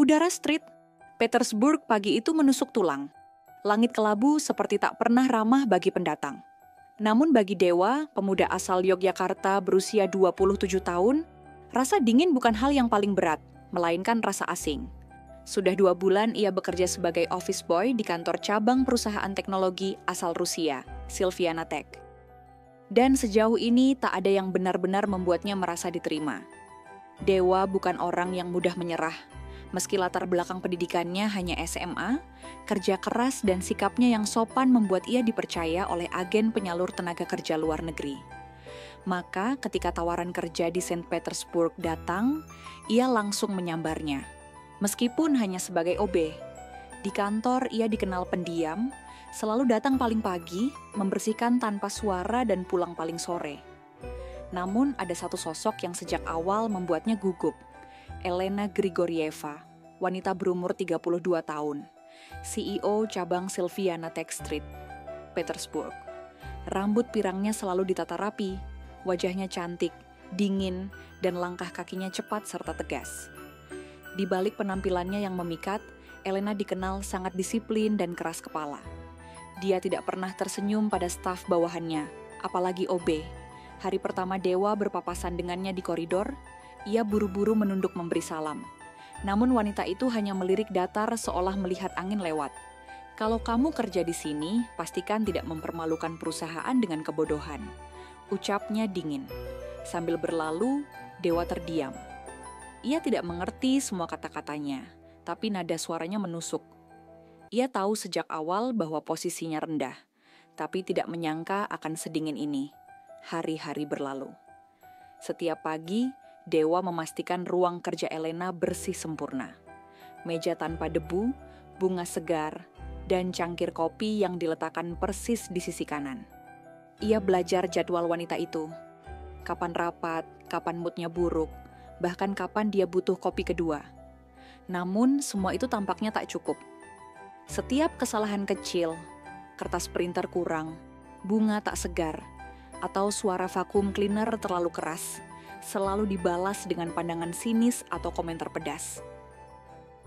Udara Street, Petersburg pagi itu menusuk tulang. Langit kelabu seperti tak pernah ramah bagi pendatang. Namun bagi Dewa, pemuda asal Yogyakarta berusia 27 tahun, rasa dingin bukan hal yang paling berat, melainkan rasa asing. Sudah 2 bulan ia bekerja sebagai office boy di kantor cabang perusahaan teknologi asal Rusia, Silviana Tech. Dan sejauh ini tak ada yang benar-benar membuatnya merasa diterima. Dewa bukan orang yang mudah menyerah. Meski latar belakang pendidikannya hanya SMA, kerja keras dan sikapnya yang sopan membuat ia dipercaya oleh agen penyalur tenaga kerja luar negeri. Maka ketika tawaran kerja di Saint Petersburg datang, ia langsung menyambarnya. Meskipun hanya sebagai OB, di kantor ia dikenal pendiam, selalu datang paling pagi, membersihkan tanpa suara dan pulang paling sore. Namun ada satu sosok yang sejak awal membuatnya gugup. Elena Grigorieva, wanita berumur 32 tahun, CEO cabang Silviana Tech Street, Petersburg. Rambut pirangnya selalu ditata rapi, wajahnya cantik, dingin, dan langkah kakinya cepat serta tegas. Di balik penampilannya yang memikat, Elena dikenal sangat disiplin dan keras kepala. Dia tidak pernah tersenyum pada staf bawahannya, apalagi OB. Hari pertama Dewa berpapasan dengannya di koridor, ia buru-buru menunduk memberi salam. Namun wanita itu hanya melirik datar seolah melihat angin lewat. Kalau kamu kerja di sini, pastikan tidak mempermalukan perusahaan dengan kebodohan. Ucapnya dingin. Sambil berlalu, Dewa terdiam. Ia tidak mengerti semua kata-katanya, tapi nada suaranya menusuk. Ia tahu sejak awal bahwa posisinya rendah, tapi tidak menyangka akan sedingin ini. Hari-hari berlalu. Setiap pagi, Dewa memastikan ruang kerja Elena bersih sempurna. Meja tanpa debu, bunga segar, dan cangkir kopi yang diletakkan persis di sisi kanan. Ia belajar jadwal wanita itu. Kapan rapat, kapan moodnya buruk, bahkan kapan dia butuh kopi kedua. Namun semua itu tampaknya tak cukup. Setiap kesalahan kecil, kertas printer kurang, bunga tak segar, atau suara vacuum cleaner terlalu keras, selalu dibalas dengan pandangan sinis atau komentar pedas.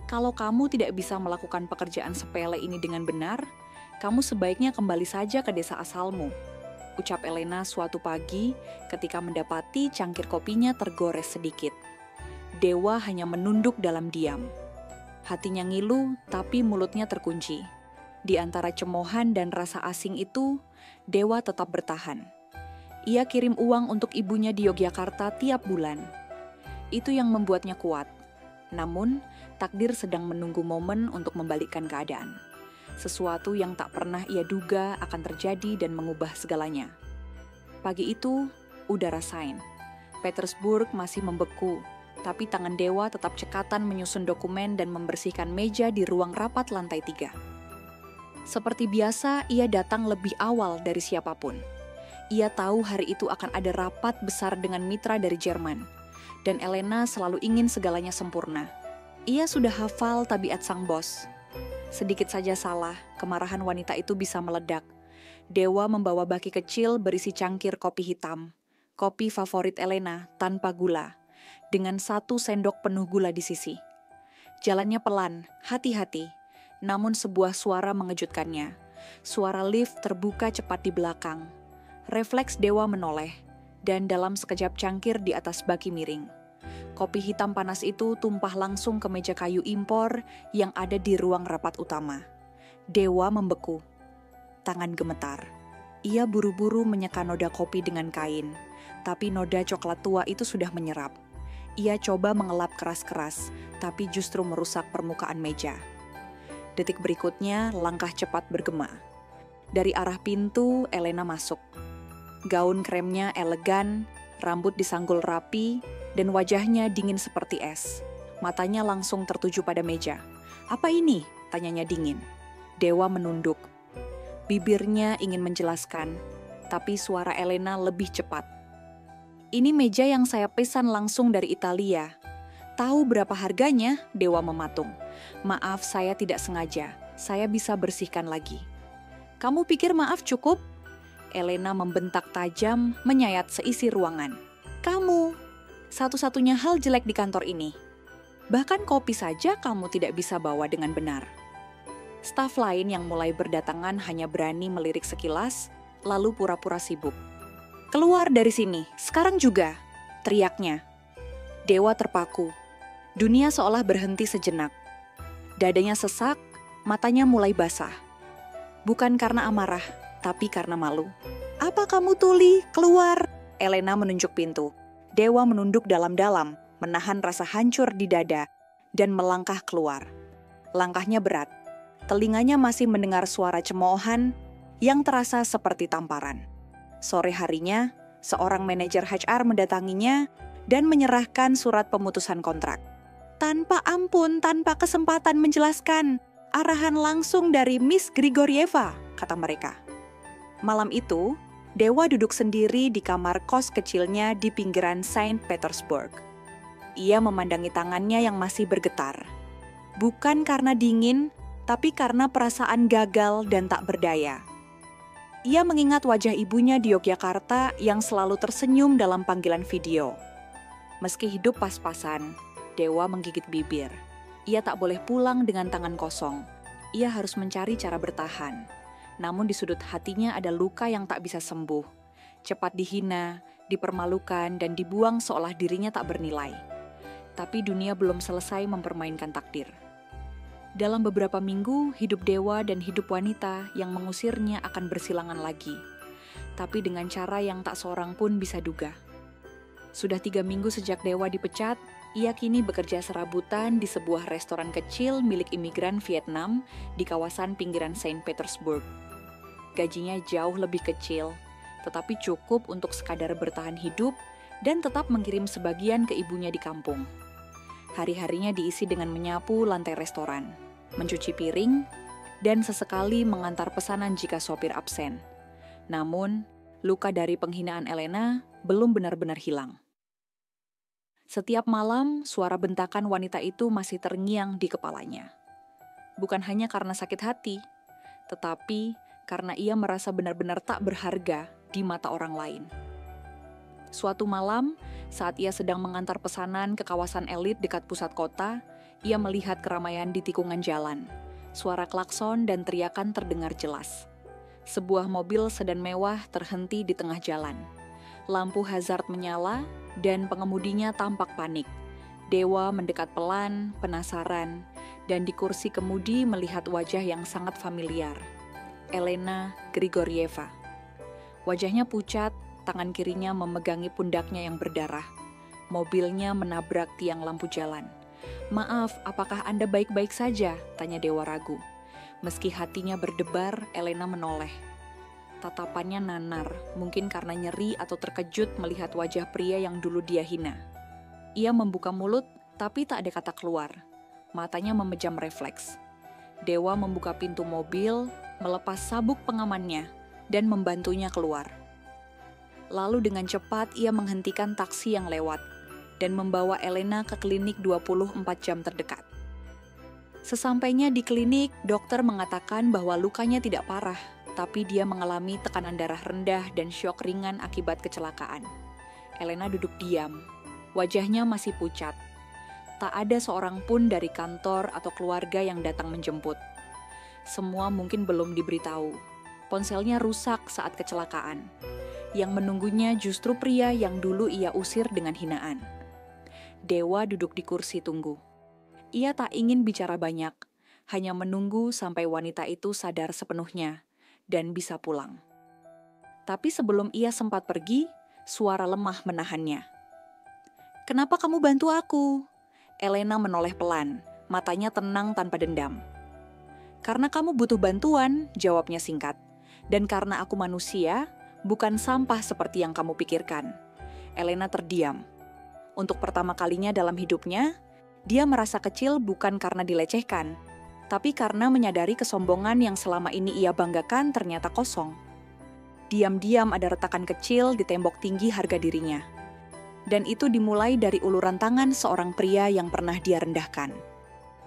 Kalau kamu tidak bisa melakukan pekerjaan sepele ini dengan benar, kamu sebaiknya kembali saja ke desa asalmu, ucap Elena suatu pagi ketika mendapati cangkir kopinya tergores sedikit. Dewa hanya menunduk dalam diam. Hatinya ngilu, tapi mulutnya terkunci. Di antara cemoohan dan rasa asing itu, Dewa tetap bertahan. Ia kirim uang untuk ibunya di Yogyakarta tiap bulan. Itu yang membuatnya kuat. Namun, takdir sedang menunggu momen untuk membalikkan keadaan. Sesuatu yang tak pernah ia duga akan terjadi dan mengubah segalanya. Pagi itu, udara sign. Petersburg masih membeku, tapi tangan Dewa tetap cekatan menyusun dokumen dan membersihkan meja di ruang rapat lantai 3. Seperti biasa, ia datang lebih awal dari siapapun. Ia tahu hari itu akan ada rapat besar dengan mitra dari Jerman, dan Elena selalu ingin segalanya sempurna. Ia sudah hafal tabiat sang bos. Sedikit saja salah, kemarahan wanita itu bisa meledak. Dewa membawa baki kecil berisi cangkir kopi hitam, kopi favorit Elena tanpa gula, dengan 1 sendok penuh gula di sisi. Jalannya pelan, hati-hati, namun sebuah suara mengejutkannya. Suara lift terbuka cepat di belakang. Refleks Dewa menoleh, dan dalam sekejap cangkir di atas baki miring. Kopi hitam panas itu tumpah langsung ke meja kayu impor yang ada di ruang rapat utama. Dewa membeku. Tangan gemetar. Ia buru-buru menyeka noda kopi dengan kain, tapi noda coklat tua itu sudah menyerap. Ia coba mengelap keras-keras, tapi justru merusak permukaan meja. Detik berikutnya, langkah cepat bergema. Dari arah pintu, Elena masuk. Gaun kremnya elegan, rambut disanggul rapi, dan wajahnya dingin seperti es. Matanya langsung tertuju pada meja. "Apa ini?" tanyanya dingin. Dewa menunduk. Bibirnya ingin menjelaskan, tapi suara Elena lebih cepat. "Ini meja yang saya pesan langsung dari Italia. Tahu berapa harganya?" Dewa mematung. "Maaf, saya tidak sengaja. Saya bisa bersihkan lagi." "Kamu pikir maaf cukup?" Elena membentak tajam, menyayat seisi ruangan. "Kamu, satu-satunya hal jelek di kantor ini." Bahkan kopi saja kamu tidak bisa bawa dengan benar. Staf lain yang mulai berdatangan hanya berani melirik sekilas, lalu pura-pura sibuk. "Keluar dari sini, sekarang juga!" teriaknya. Dewa terpaku. Dunia seolah berhenti sejenak. Dadanya sesak, matanya mulai basah. Bukan karena amarah, tapi karena malu. "Apa kamu tuli? Keluar!" Elena menunjuk pintu. Dewa menunduk dalam-dalam, menahan rasa hancur di dada, dan melangkah keluar. Langkahnya berat. Telinganya masih mendengar suara cemoohan yang terasa seperti tamparan. Sore harinya, seorang manajer HR mendatanginya dan menyerahkan surat pemutusan kontrak. Tanpa ampun, tanpa kesempatan menjelaskan. Arahan langsung dari Miss Grigorieva, kata mereka. Malam itu, Dewa duduk sendiri di kamar kos kecilnya di pinggiran Saint Petersburg. Ia memandangi tangannya yang masih bergetar. Bukan karena dingin, tapi karena perasaan gagal dan tak berdaya. Ia mengingat wajah ibunya di Yogyakarta yang selalu tersenyum dalam panggilan video. Meski hidup pas-pasan, Dewa menggigit bibir. Ia tak boleh pulang dengan tangan kosong. Ia harus mencari cara bertahan. Namun di sudut hatinya ada luka yang tak bisa sembuh. Cepat dihina, dipermalukan, dan dibuang seolah dirinya tak bernilai. Tapi dunia belum selesai mempermainkan takdir. Dalam beberapa minggu, hidup Dewa dan hidup wanita yang mengusirnya akan bersilangan lagi. Tapi dengan cara yang tak seorang pun bisa duga. Sudah 3 minggu sejak Dewa dipecat, ia kini bekerja serabutan di sebuah restoran kecil milik imigran Vietnam di kawasan pinggiran Saint Petersburg. Gajinya jauh lebih kecil, tetapi cukup untuk sekadar bertahan hidup dan tetap mengirim sebagian ke ibunya di kampung. Hari-harinya diisi dengan menyapu lantai restoran, mencuci piring, dan sesekali mengantar pesanan jika sopir absen. Namun, luka dari penghinaan Elena belum benar-benar hilang. Setiap malam, suara bentakan wanita itu masih terngiang di kepalanya. Bukan hanya karena sakit hati, tetapi karena ia merasa benar-benar tak berharga di mata orang lain. Suatu malam, saat ia sedang mengantar pesanan ke kawasan elit dekat pusat kota, ia melihat keramaian di tikungan jalan. Suara klakson dan teriakan terdengar jelas. Sebuah mobil sedan mewah terhenti di tengah jalan. Lampu hazard menyala dan pengemudinya tampak panik. Dewa mendekat pelan, penasaran, dan di kursi kemudi melihat wajah yang sangat familiar. Elena Grigorieva. Wajahnya pucat, tangan kirinya memegangi pundaknya yang berdarah. Mobilnya menabrak tiang lampu jalan. "Maaf, apakah Anda baik-baik saja?" tanya Dewa ragu. Meski hatinya berdebar, Elena menoleh. Tatapannya nanar, mungkin karena nyeri atau terkejut melihat wajah pria yang dulu dia hina. Ia membuka mulut, tapi tak ada kata keluar. Matanya memejam refleks. Dewa membuka pintu mobil, melepas sabuk pengamannya, dan membantunya keluar. Lalu dengan cepat ia menghentikan taksi yang lewat, dan membawa Elena ke klinik 24 jam terdekat. Sesampainya di klinik, dokter mengatakan bahwa lukanya tidak parah, tapi dia mengalami tekanan darah rendah dan syok ringan akibat kecelakaan. Elena duduk diam, wajahnya masih pucat. Tak ada seorang pun dari kantor atau keluarga yang datang menjemput. Semua mungkin belum diberitahu. Ponselnya rusak saat kecelakaan. Yang menunggunya justru pria yang dulu ia usir dengan hinaan. Dewa duduk di kursi tunggu. Ia tak ingin bicara banyak, hanya menunggu sampai wanita itu sadar sepenuhnya dan bisa pulang. Tapi sebelum ia sempat pergi, suara lemah menahannya. "Kenapa kamu bantu aku?" Elena menoleh pelan, matanya tenang tanpa dendam. "Karena kamu butuh bantuan," jawabnya singkat. "Dan karena aku manusia, bukan sampah seperti yang kamu pikirkan." Elena terdiam. Untuk pertama kalinya dalam hidupnya, dia merasa kecil bukan karena dilecehkan, tapi karena menyadari kesombongan yang selama ini ia banggakan ternyata kosong. Diam-diam ada retakan kecil di tembok tinggi harga dirinya. Dan itu dimulai dari uluran tangan seorang pria yang pernah dia rendahkan.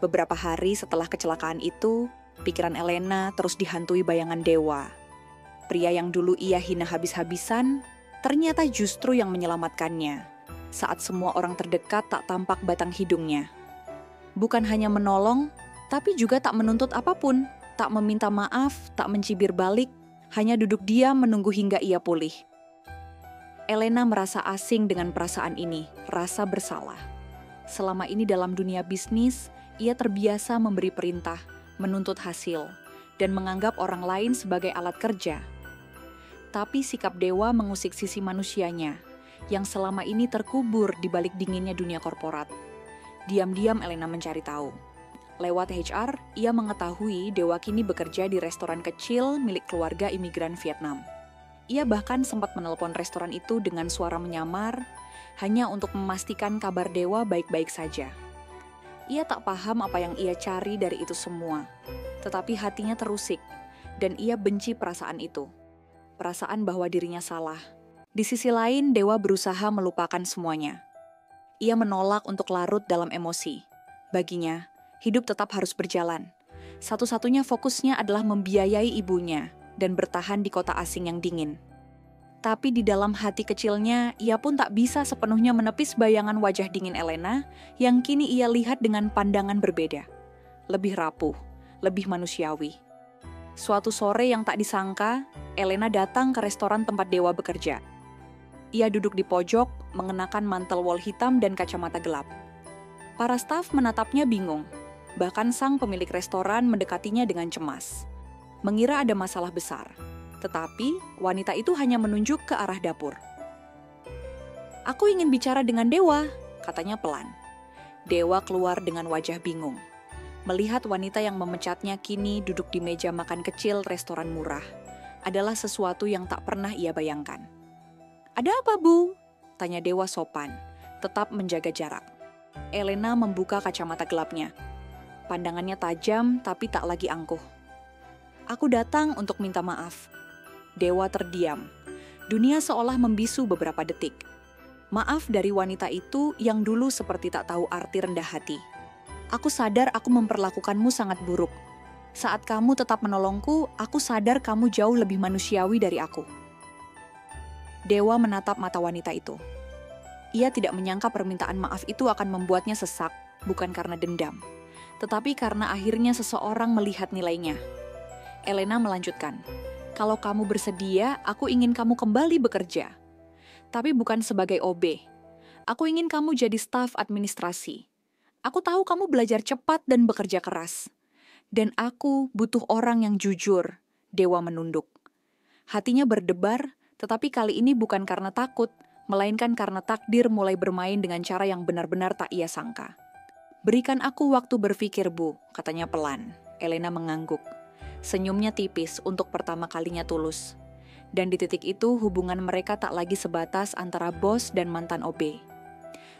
Beberapa hari setelah kecelakaan itu, pikiran Elena terus dihantui bayangan Dewa. Pria yang dulu ia hina habis-habisan, ternyata justru yang menyelamatkannya. Saat semua orang terdekat tak tampak batang hidungnya. Bukan hanya menolong, tapi juga tak menuntut apapun, tak meminta maaf, tak mencibir balik, hanya duduk diam menunggu hingga ia pulih. Elena merasa asing dengan perasaan ini, rasa bersalah. Selama ini dalam dunia bisnis, ia terbiasa memberi perintah, menuntut hasil, dan menganggap orang lain sebagai alat kerja. Tapi sikap Dewa mengusik sisi manusianya, yang selama ini terkubur di balik dinginnya dunia korporat. Diam-diam Elena mencari tahu. Lewat HR, ia mengetahui Dewa kini bekerja di restoran kecil milik keluarga imigran Vietnam. Ia bahkan sempat menelpon restoran itu dengan suara menyamar, hanya untuk memastikan kabar Dewa baik-baik saja. Ia tak paham apa yang ia cari dari itu semua, tetapi hatinya terusik, dan ia benci perasaan itu. Perasaan bahwa dirinya salah. Di sisi lain, Dewa berusaha melupakan semuanya. Ia menolak untuk larut dalam emosi. Baginya, hidup tetap harus berjalan. Satu-satunya fokusnya adalah membiayai ibunya dan bertahan di kota asing yang dingin. Tapi di dalam hati kecilnya, ia pun tak bisa sepenuhnya menepis bayangan wajah dingin Elena yang kini ia lihat dengan pandangan berbeda. Lebih rapuh, lebih manusiawi. Suatu sore yang tak disangka, Elena datang ke restoran tempat Dewa bekerja. Ia duduk di pojok, mengenakan mantel wol hitam dan kacamata gelap. Para staf menatapnya bingung. Bahkan sang pemilik restoran mendekatinya dengan cemas. Mengira ada masalah besar. Tetapi wanita itu hanya menunjuk ke arah dapur. "Aku ingin bicara dengan Dewa," katanya pelan. Dewa keluar dengan wajah bingung. Melihat wanita yang memecatnya kini duduk di meja makan kecil restoran murah adalah sesuatu yang tak pernah ia bayangkan. "Ada apa, Bu?" tanya Dewa sopan, tetap menjaga jarak. Elena membuka kacamata gelapnya. Pandangannya tajam tapi tak lagi angkuh. "Aku datang untuk minta maaf." Dewa terdiam. Dunia seolah membisu beberapa detik. Maaf dari wanita itu yang dulu seperti tak tahu arti rendah hati. "Aku sadar aku memperlakukanmu sangat buruk. Saat kamu tetap menolongku, aku sadar kamu jauh lebih manusiawi dari aku." Dewa menatap mata wanita itu. Ia tidak menyangka permintaan maaf itu akan membuatnya sesak, bukan karena dendam, tetapi karena akhirnya seseorang melihat nilainya. Elena melanjutkan, "Kalau kamu bersedia, aku ingin kamu kembali bekerja. Tapi bukan sebagai OB. Aku ingin kamu jadi staf administrasi. Aku tahu kamu belajar cepat dan bekerja keras. Dan aku butuh orang yang jujur." Dewa menunduk. Hatinya berdebar, tetapi kali ini bukan karena takut, melainkan karena takdir mulai bermain dengan cara yang benar-benar tak ia sangka. "Berikan aku waktu berpikir, Bu," katanya pelan. Elena mengangguk. Senyumnya tipis untuk pertama kalinya tulus. Dan di titik itu hubungan mereka tak lagi sebatas antara bos dan mantan OB.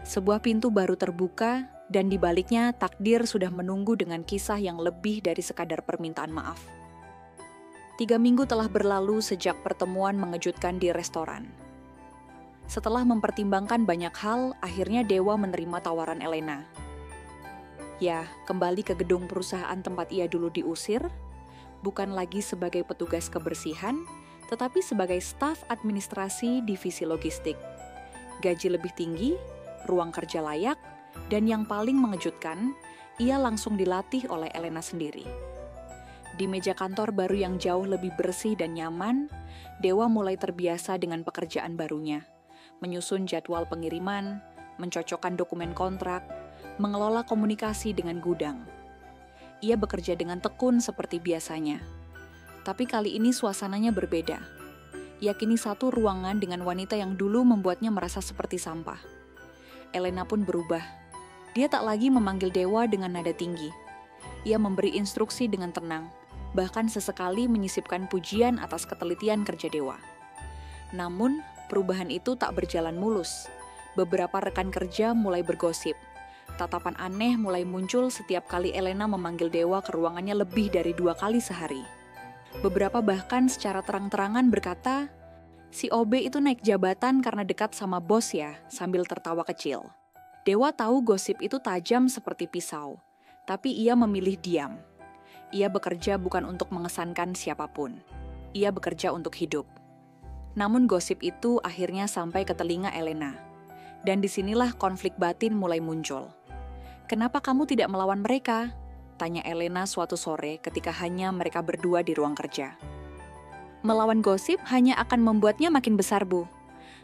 Sebuah pintu baru terbuka dan di baliknya takdir sudah menunggu dengan kisah yang lebih dari sekadar permintaan maaf. 3 minggu telah berlalu sejak pertemuan mengejutkan di restoran. Setelah mempertimbangkan banyak hal, akhirnya Dewa menerima tawaran Elena. Ya, kembali ke gedung perusahaan tempat ia dulu diusir, bukan lagi sebagai petugas kebersihan, tetapi sebagai staf administrasi divisi logistik. Gaji lebih tinggi, ruang kerja layak, dan yang paling mengejutkan, ia langsung dilatih oleh Elena sendiri. Di meja kantor baru yang jauh lebih bersih dan nyaman, Dewa mulai terbiasa dengan pekerjaan barunya. Menyusun jadwal pengiriman, mencocokkan dokumen kontrak, mengelola komunikasi dengan gudang. Ia bekerja dengan tekun seperti biasanya. Tapi kali ini suasananya berbeda. Ia kini satu ruangan dengan wanita yang dulu membuatnya merasa seperti sampah. Elena pun berubah. Dia tak lagi memanggil Dewa dengan nada tinggi. Ia memberi instruksi dengan tenang, bahkan sesekali menyisipkan pujian atas ketelitian kerja Dewa. Namun, perubahan itu tak berjalan mulus. Beberapa rekan kerja mulai bergosip. Tatapan aneh mulai muncul setiap kali Elena memanggil Dewa ke ruangannya lebih dari 2 kali sehari. Beberapa bahkan secara terang-terangan berkata, "Si OB itu naik jabatan karena dekat sama bos ya," sambil tertawa kecil. Dewa tahu gosip itu tajam seperti pisau, tapi ia memilih diam. Ia bekerja bukan untuk mengesankan siapapun. Ia bekerja untuk hidup. Namun gosip itu akhirnya sampai ke telinga Elena. Dan disinilah konflik batin mulai muncul. "Kenapa kamu tidak melawan mereka?" tanya Elena suatu sore ketika hanya mereka berdua di ruang kerja. "Melawan gosip hanya akan membuatnya makin besar, Bu.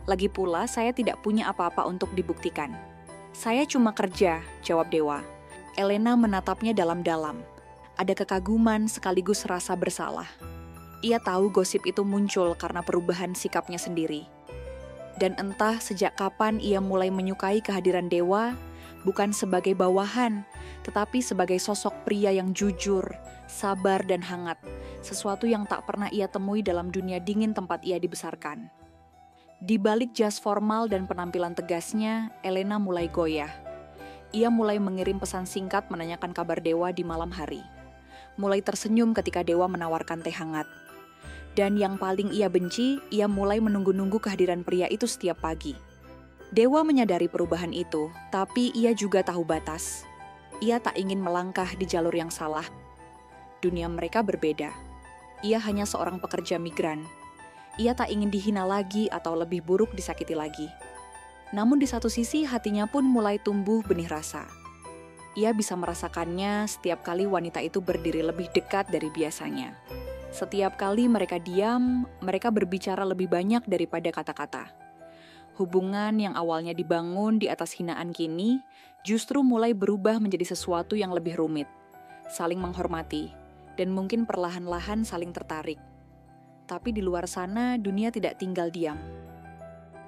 Lagi pula saya tidak punya apa-apa untuk dibuktikan. Saya cuma kerja," jawab Dewa. Elena menatapnya dalam-dalam. Ada kekaguman sekaligus rasa bersalah. Ia tahu gosip itu muncul karena perubahan sikapnya sendiri. Dan entah sejak kapan ia mulai menyukai kehadiran Dewa, bukan sebagai bawahan, tetapi sebagai sosok pria yang jujur, sabar dan hangat, sesuatu yang tak pernah ia temui dalam dunia dingin tempat ia dibesarkan. Di balik jas formal dan penampilan tegasnya, Elena mulai goyah. Ia mulai mengirim pesan singkat menanyakan kabar Dewa di malam hari. Mulai tersenyum ketika Dewa menawarkan teh hangat. Dan yang paling ia benci, ia mulai menunggu-nunggu kehadiran pria itu setiap pagi. Dewa menyadari perubahan itu, tapi ia juga tahu batas. Ia tak ingin melangkah di jalur yang salah. Dunia mereka berbeda. Ia hanya seorang pekerja migran. Ia tak ingin dihina lagi atau lebih buruk disakiti lagi. Namun di satu sisi hatinya pun mulai tumbuh benih rasa. Ia bisa merasakannya setiap kali wanita itu berdiri lebih dekat dari biasanya. Setiap kali mereka diam, mereka berbicara lebih banyak daripada kata-kata. Hubungan yang awalnya dibangun di atas hinaan kini justru mulai berubah menjadi sesuatu yang lebih rumit. Saling menghormati, dan mungkin perlahan-lahan saling tertarik. Tapi di luar sana dunia tidak tinggal diam.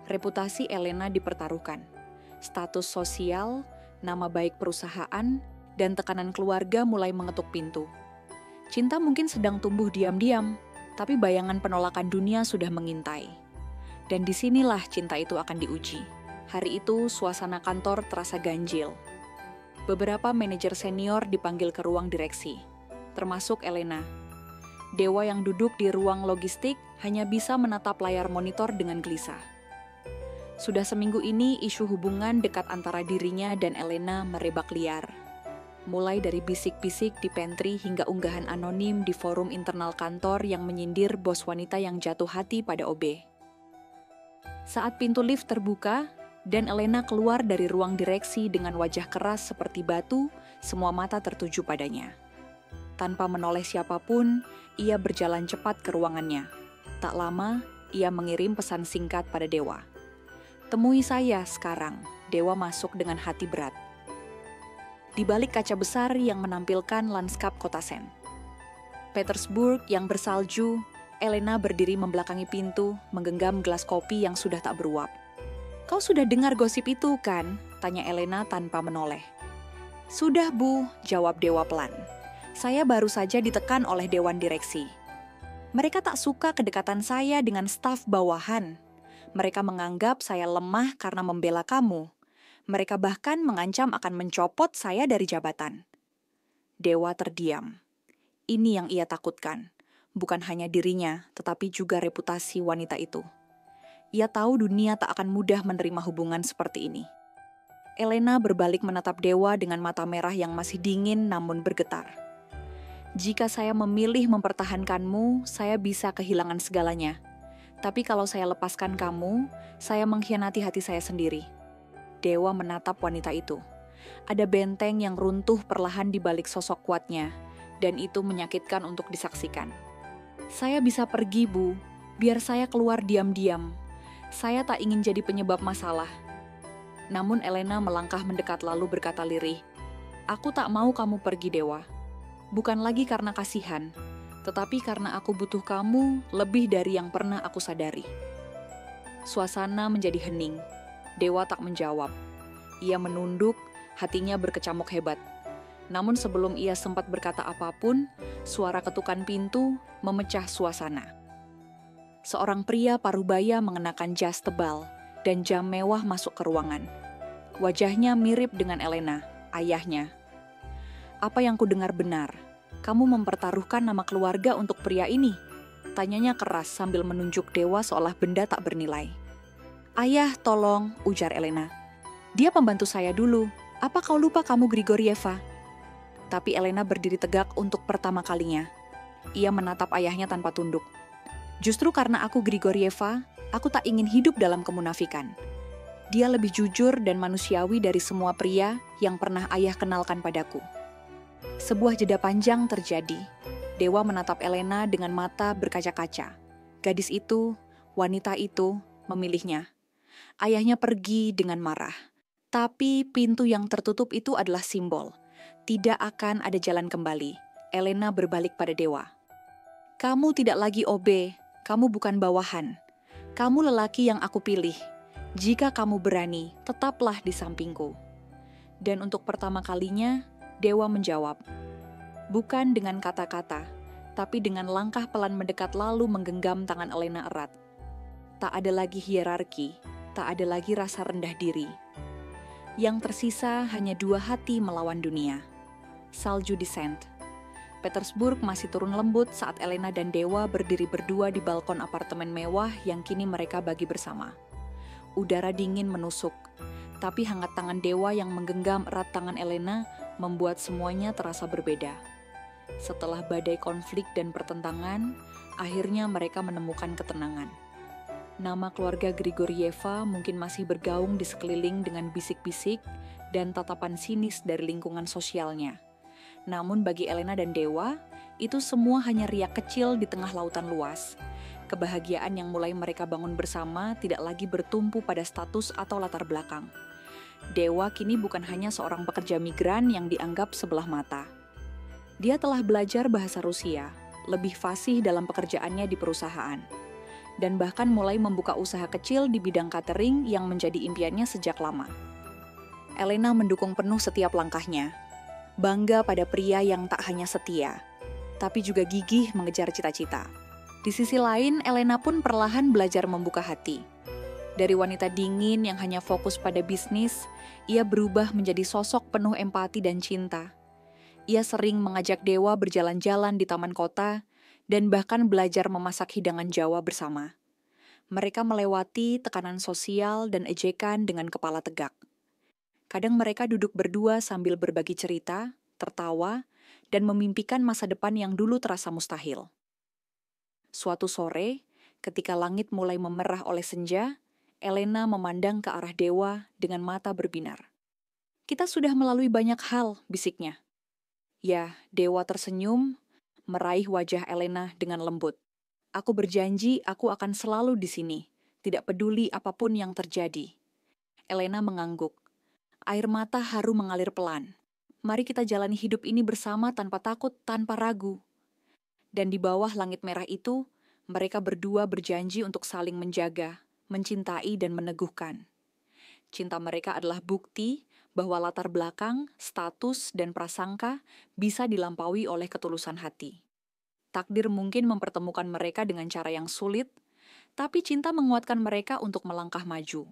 Reputasi Elena dipertaruhkan. Status sosial, nama baik perusahaan, dan tekanan keluarga mulai mengetuk pintu. Cinta mungkin sedang tumbuh diam-diam, tapi bayangan penolakan dunia sudah mengintai. Dan disinilah cinta itu akan diuji. Hari itu suasana kantor terasa ganjil. Beberapa manajer senior dipanggil ke ruang direksi, termasuk Elena. Dewa yang duduk di ruang logistik hanya bisa menatap layar monitor dengan gelisah. Sudah seminggu ini isu hubungan dekat antara dirinya dan Elena merebak liar. Mulai dari bisik-bisik di pantry hingga unggahan anonim di forum internal kantor yang menyindir bos wanita yang jatuh hati pada OB. Saat pintu lift terbuka dan Elena keluar dari ruang direksi dengan wajah keras seperti batu, semua mata tertuju padanya. Tanpa menoleh siapapun, ia berjalan cepat ke ruangannya. Tak lama, ia mengirim pesan singkat pada Dewa. "Temui saya sekarang," Dewa masuk dengan hati berat. Di balik kaca besar yang menampilkan lanskap kota Sen Petersburg yang bersalju, Elena berdiri membelakangi pintu, menggenggam gelas kopi yang sudah tak beruap. "Kau sudah dengar gosip itu, kan?" tanya Elena tanpa menoleh. "Sudah, Bu," jawab Dewa pelan. "Saya baru saja ditekan oleh dewan direksi. Mereka tak suka kedekatan saya dengan staf bawahan. Mereka menganggap saya lemah karena membela kamu. Mereka bahkan mengancam akan mencopot saya dari jabatan." Dewa terdiam. Ini yang ia takutkan. Bukan hanya dirinya, tetapi juga reputasi wanita itu. Ia tahu dunia tak akan mudah menerima hubungan seperti ini. Elena berbalik menatap Dewa dengan mata merah yang masih dingin namun bergetar. "Jika saya memilih mempertahankanmu, saya bisa kehilangan segalanya. Tapi kalau saya lepaskan kamu, saya mengkhianati hati saya sendiri." Dewa menatap wanita itu. Ada benteng yang runtuh perlahan di balik sosok kuatnya, dan itu menyakitkan untuk disaksikan. "Saya bisa pergi, Bu. Biar saya keluar diam-diam. Saya tak ingin jadi penyebab masalah." Namun Elena melangkah mendekat lalu berkata lirih, "Aku tak mau kamu pergi, Dewa. Bukan lagi karena kasihan, tetapi karena aku butuh kamu lebih dari yang pernah aku sadari." Suasana menjadi hening. Dewa tak menjawab. Ia menunduk, hatinya berkecamuk hebat. Namun sebelum ia sempat berkata apapun, suara ketukan pintu memecah suasana. Seorang pria parubaya mengenakan jas tebal dan jam mewah masuk ke ruangan. Wajahnya mirip dengan Elena, ayahnya. "Apa yang kudengar benar? Kamu mempertaruhkan nama keluarga untuk pria ini?" tanyanya keras sambil menunjuk Dewa seolah benda tak bernilai. "Ayah, tolong," ujar Elena. "Dia pembantu saya dulu. Apa kau lupa kamu Grigorieva?" Tapi Elena berdiri tegak untuk pertama kalinya. Ia menatap ayahnya tanpa tunduk. "Justru karena aku Grigorieva, aku tak ingin hidup dalam kemunafikan." Dia lebih jujur dan manusiawi dari semua pria yang pernah ayah kenalkan padaku. Sebuah jeda panjang terjadi. Dewa menatap Elena dengan mata berkaca-kaca. Gadis itu, wanita itu, memilihnya. Ayahnya pergi dengan marah. Tapi pintu yang tertutup itu adalah simbol. Tidak akan ada jalan kembali. Elena berbalik pada Dewa. Kamu tidak lagi OB, kamu bukan bawahan. Kamu lelaki yang aku pilih. Jika kamu berani, tetaplah di sampingku. Dan untuk pertama kalinya, Dewa menjawab. Bukan dengan kata-kata, tapi dengan langkah pelan mendekat lalu menggenggam tangan Elena erat. Tak ada lagi hierarki, tak ada lagi rasa rendah diri. Yang tersisa hanya dua hati melawan dunia. Salju descent. Petersburg masih turun lembut saat Elena dan Dewa berdiri berdua di balkon apartemen mewah yang kini mereka bagi bersama. Udara dingin menusuk, tapi hangat tangan Dewa yang menggenggam erat tangan Elena membuat semuanya terasa berbeda. Setelah badai konflik dan pertentangan, akhirnya mereka menemukan ketenangan. Nama keluarga Grigorieva mungkin masih bergaung di sekeliling dengan bisik-bisik dan tatapan sinis dari lingkungan sosialnya. Namun bagi Elena dan Dewa, itu semua hanya riak kecil di tengah lautan luas. Kebahagiaan yang mulai mereka bangun bersama tidak lagi bertumpu pada status atau latar belakang. Dewa kini bukan hanya seorang pekerja migran yang dianggap sebelah mata. Dia telah belajar bahasa Rusia, lebih fasih dalam pekerjaannya di perusahaan, dan bahkan mulai membuka usaha kecil di bidang catering yang menjadi impiannya sejak lama. Elena mendukung penuh setiap langkahnya, bangga pada pria yang tak hanya setia, tapi juga gigih mengejar cita-cita. Di sisi lain, Elena pun perlahan belajar membuka hati. Dari wanita dingin yang hanya fokus pada bisnis, ia berubah menjadi sosok penuh empati dan cinta. Ia sering mengajak Dewa berjalan-jalan di taman kota dan bahkan belajar memasak hidangan Jawa bersama. Mereka melewati tekanan sosial dan ejekan dengan kepala tegak. Kadang mereka duduk berdua sambil berbagi cerita, tertawa, dan memimpikan masa depan yang dulu terasa mustahil. Suatu sore, ketika langit mulai memerah oleh senja, Elena memandang ke arah Dewa dengan mata berbinar. Kita sudah melalui banyak hal, bisiknya. Ya, Dewa tersenyum, meraih wajah Elena dengan lembut. Aku berjanji aku akan selalu di sini, tidak peduli apapun yang terjadi. Elena mengangguk. Air mata haru mengalir pelan. Mari kita jalani hidup ini bersama tanpa takut, tanpa ragu. Dan di bawah langit merah itu, mereka berdua berjanji untuk saling menjaga, mencintai dan meneguhkan. Cinta mereka adalah bukti bahwa latar belakang, status, dan prasangka bisa dilampaui oleh ketulusan hati. Takdir mungkin mempertemukan mereka dengan cara yang sulit, tapi cinta menguatkan mereka untuk melangkah maju.